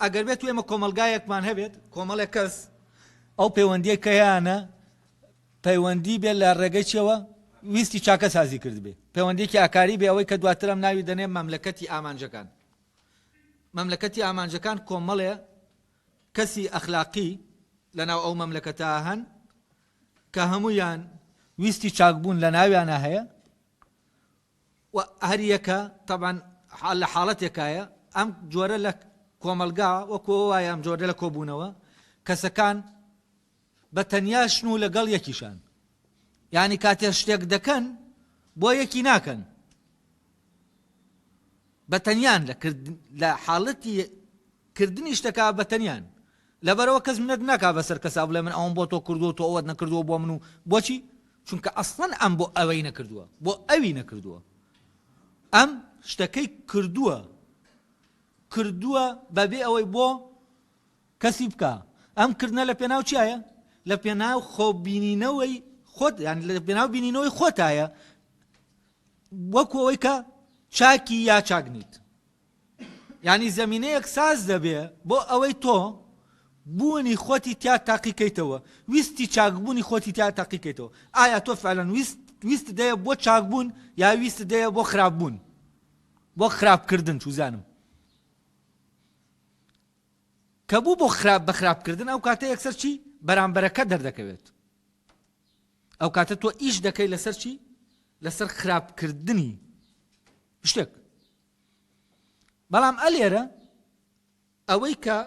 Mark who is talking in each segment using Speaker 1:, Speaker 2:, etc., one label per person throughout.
Speaker 1: ئەگەر بێت ئێمە کۆمەلگایەکمان هەبێت کۆمەڵێک کەس ئەو پەیوەندیە کەیانە پەیوەندی بێت لە ڕێگەی چیەوە ویستی چاکە سازی کرد بێ پەیوەندێکی ئاکاری بێ ئەوەی کە دواترم ناوی دەنێ مەملەکەتی ئامانجەکان مەملەکەتی ئامانجەکان کۆمەڵێ کەسی ئەخلاقی لەناو ئەو مەملەکەتە هەن کە هەموویان ویستی چاکبوون لە ناویانە هەیە و هەر یەکە طبعا لە حاڵەتێکایە ئەم جۆرە لە کۆمەلگا وەکو وایە ئەم جۆرە لە کۆبوونەوە کەسەکان بە تەنیا شن و لەگەڵ یەکیشان یعنی کاتێ شتێک دەکەن بۆ یەکی ناکەن بە تەنیان لە حاڵەتی کردنی شتەکە بە تەنیان لەبەرەوە کەس منەت ناکا بەسەر کەسا بڵێ من ئەوم بۆ تۆ کردووە تۆ ئەوەت نەکردووە بۆ من و بۆچی چونکە ئەسڵەن ئەم بۆ ئەوەی نەکردووە بۆ ئەوی نەکردووە ئەم شتەکەی کردووە بەبێ ئەوەی بۆ کەسی بکە ئەم کردنە لە پێناو چیایە لە پێناو خۆبینینەوەی خۆت یعنی لە پێناو بینینەوەی خۆتایە وەکو ئەوەی کە چاکی یا چاکنیت یعنی زەمینەیەک ساز دەبێ بۆ ئەوەی تۆ بوونی خۆتی تیا تاقیکەیتەوە ویستی چاکبوونی خۆتی تیا تاقیکەیتەوە ئایا تۆ فعلەن ویست دەیە بۆ چاکبوون یا ویست دەیە بۆ خراپبوون بۆ خراپکردن چوزانم کە بوو بۆ بە خراپکردن ئەو کاتە یەکسەر چی بەرامبەرەکە دەردەکەوێت ئەو کاتە تۆ ئیش دەکەی لەسەر چی لەسەر خراپکردنی شتێک بەڵام ئەلێرە ئەوەی کە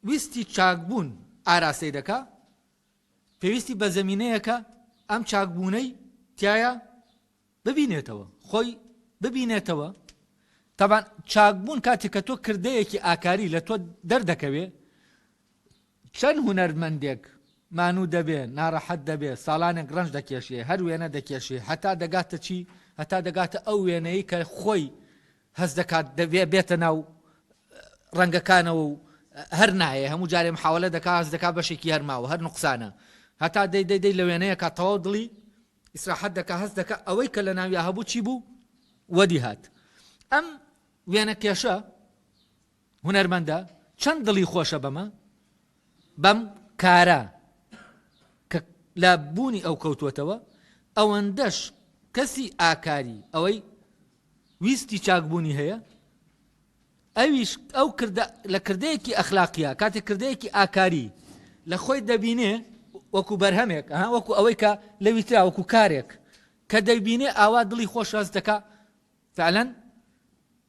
Speaker 1: ویستی چاکبوون ئاراسەی دەکا پێویستی بە زەمینەیەکە ئەم چاکبوونەی تایە ببینێتەوە خۆی ببینێتەوە طبعا چاکبوون کاتێک کە تۆ کردەیەکی ئاکاری لە تۆ دەردەکەوێ چەند هونەرمەندێک مانوو دەبێ ناڕەحەت دەبێ ساڵانێک ڕەنج دەکێشێ هەر وێنە دەکێشێ هەتا دەگاتە چی هەتا دەگاتە ئەو وێنەی کە خۆی هەست دەکات بێتە ناو ڕەنگەکانەوە و هەر نایە هەموو جارێ محاولە دەکا هەست دەکا بەشێکی هەرماوە هەر نوقسانە هەتا دەی لە وێنەیە کاتەوە دڵی ئیسراحەت دەکا هەست دەکا ئەوەی کە لە ناوی هەبوو چی بوو وەدی هات ئەم وێنە کێشە هونەرمەندە چەند دڵی خۆشە بەم کارە کە لە بوونی ئەو کەوتوەتەوە ئەوەندەش کەسی ئاکاری ئەوەی ویستی چاکبوونی هەیە ئەویش ئەو لە کردەیەکی ئەخلاقیە کاتێک کردەیەکی ئاکاری لە خۆی دەبینێ وەکو بەرهەمێک وەکو ئەوەی کە لەوی ترا وەکو کارێک کە دەبینێ ئاوا دڵی خۆش ڕاست دەکا فعلەن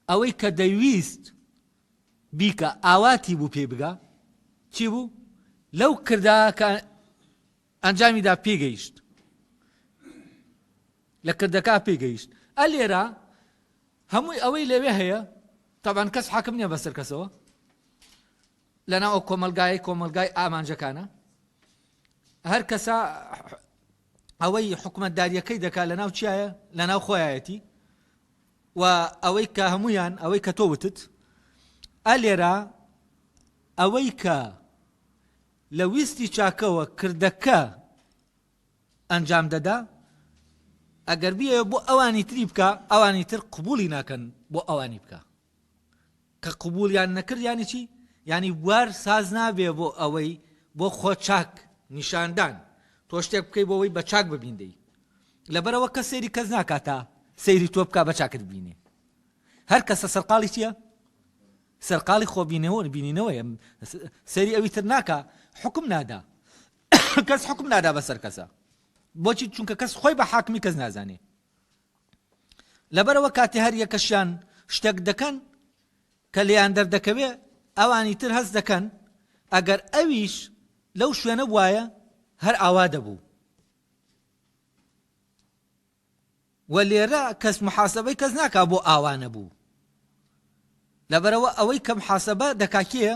Speaker 1: ئەوەی کە دەیویست بیکە ئاواتی بوو پێ بگا چی بوو لەو کردا کە ئەنجامیدا پێگەیشت لە کردەکە پێگەیشت ئەلێرە هەمووی ئەوەی لەوێ هەیە طبعا کەس حاکم نییە بەسەر کەسەوە لەناو ئەو کۆمەلگای ئامانجەکانە هەر کەسا ئەوەی حکومەتداریەکەی دەکا لەناو چیایە لەناو خۆیەتی و ئەوەی کە هەمویان ئەوەی کە تۆ وتت ئەلێرە ئەوەی کە لە ویستی چاکەوە کردەکە ئەنجام دەدا ئەگەر بیە بۆ ئەوانی تری بکە ئەوانی تر قبولی ناکەن بۆ ئەوانی بکە کە قبولیان نەکرد یانی چی یعنی بوار ساز نابێ بۆ ئەوەی بۆ خۆ چاک نیشاندان تۆ شتێک بکەی بۆ ئەوەی بە چاک ببیندەی لەبەرەوە کە سەیری کەس ناکاتە سەیری تۆ بکە بە چاکت ببینێ هەر کەسە سەرقاڵی چییە سەرقاڵی خۆ بینینەوەیە سەیری ئەوی تر ناکە حکم نادا کەس حکم نادا بەسەر کەسە بۆچی چونکە کەس خۆی بە حاکمی کەس نازانێ لەبەرەوە کاتی هەر یەکەشیان شتێک دەکەن کە لێیان دەردەکەوێ ئەوانی تر هەست دەکەن ئەگەر ئەویش لەو شوێنە بوایە هەر ئاوا دەبوو و لێرە کەس محاسبەی کەس ناکا بۆ ئاوانە بوو لەبەرەوە ئەوەی کە محاسبە دەکاکیە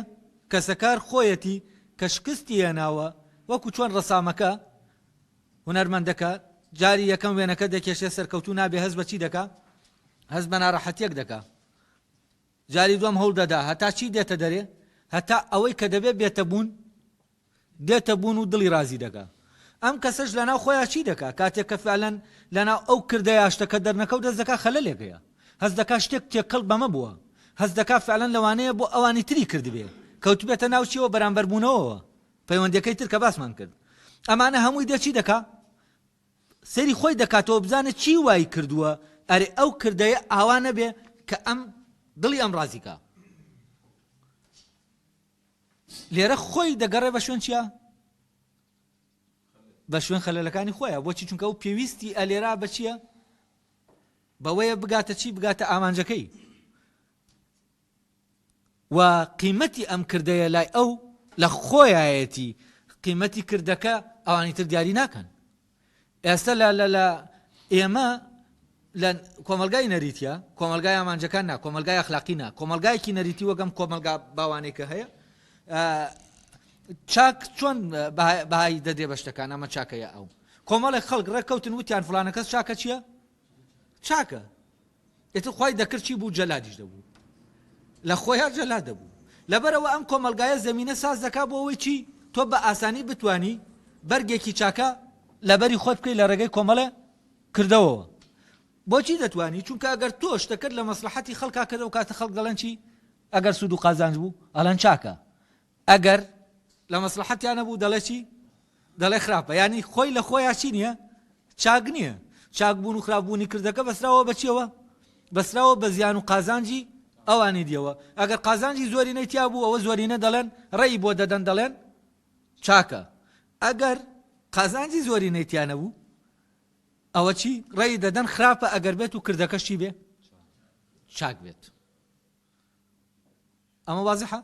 Speaker 1: کەسەکار خۆیەتی کە شکستی هێناوە وەکو چۆن ڕەسامەکە هونەرمەندەکە جاری یەکەم وێنەکە دەکێشێ سەرکەوتوو نابێ هەست بە چی دەکا هەست بە ناڕەحەتیەک دەکا جاری دوم هەوڵ دەدا هەتا چی دێتە دەرێ هەتا ئەوەی کە دەبێ دێتە بوون و دڵی رازی دەکا ئەم کەسەش لەناو خۆیان چی دەکا کاتێک کە فعلەن لەناو ئەو کردەیە شتەکە دەرنەکەوت دەست دەکا خەلەلێکەیە هەست دەکا شتێک تێکەڵ بەمە بووە هەست دەکا فعلەن لەوانەیە بۆ ئەوانی تری کردبێ کەوت بێتە ناو چیەوە بەرامبەربوونەوەوە پەیوەندیەکەی تر کە باسمان کرد ئەمانە هەمووی دەچی دەکا سەری خۆی دەکاتەوە بزانێت چی وای کردووە ئەرێ ئەو کردەیە ئاوانە بێ کە ئەم دڵی ئەم ڕازیکە لێرە خۆی دەگەڕێ بە شوێن چییە بە شوێن خەلەلەکانی خۆیە بۆچی چونکە ئەو پێویستی ئەلێرا بە چییە بەوەیە بگاتە چی بگاتە ئامانجەکەی و قیمەتی ئەم کردەیە لای ئەو لە خۆیایەتی قیمەتی کردەکە ئەوانی تر دیاری ناکەن ئێستا لە ئێمە لە کۆمەلگای نەریتیە کۆمەلگای ئامانجەکان نا کۆمەلگای ئەخلاقی نا کۆمەلگایەکی نەریتی وەگەم کۆمەلگا باوانێکە هەیە چاک چۆن بەهای دەدێ بە شتەکان ئەمە چاکەیە ئەو کۆمەڵێک خەڵک ڕێککەوتن وتیان فڵانە کەس چاکە چییە چاکە ئێتر خوای دەکرد چی بوو جەلادیش دەبوو لە خۆیان جەلاد دەبوو لەبەرەوە ئەم کۆمەلگایە زەمینە ساز دەکا بۆ ئەوەی چی تۆ بە ئاسانی بتوانی بەرگێکی چاکە لەبەری خۆت بکەی لە ڕێگەی کۆمەڵێ کردەوەوە بۆچی دەتوانی چونکە ئەگەر تۆ شتەکەت لە مەسلحەتی خەڵکا کردە و کاتە خەڵک دەڵێن چی ئەگەر سوود و قازانج بوو ئەڵێن چاکە ئەگەر لە مەسلحەتیان نەبوو دەڵێ چی دەڵێ خراپە یعنی خۆی لە خۆیان چی نییە چاک نییە چاکبوون و خراپبوونی کردەکە بەسراوە بە چیەوە بەسراوە بە زیان و قازانجی ئەوانی دیەوە ئەگەر قازانجی زۆرینەی تیا بوو ئەوە زۆرینە دەڵێن ڕێی بۆ دەدەن دەڵێن چاکە ئەگەر قازانجی زۆرینەی تیا نەبوو ئەوە چی ڕێی دەدەن خراپە ئەگەر بێت و کردەکەش چی بێ چاک بێت ئەمە وازحە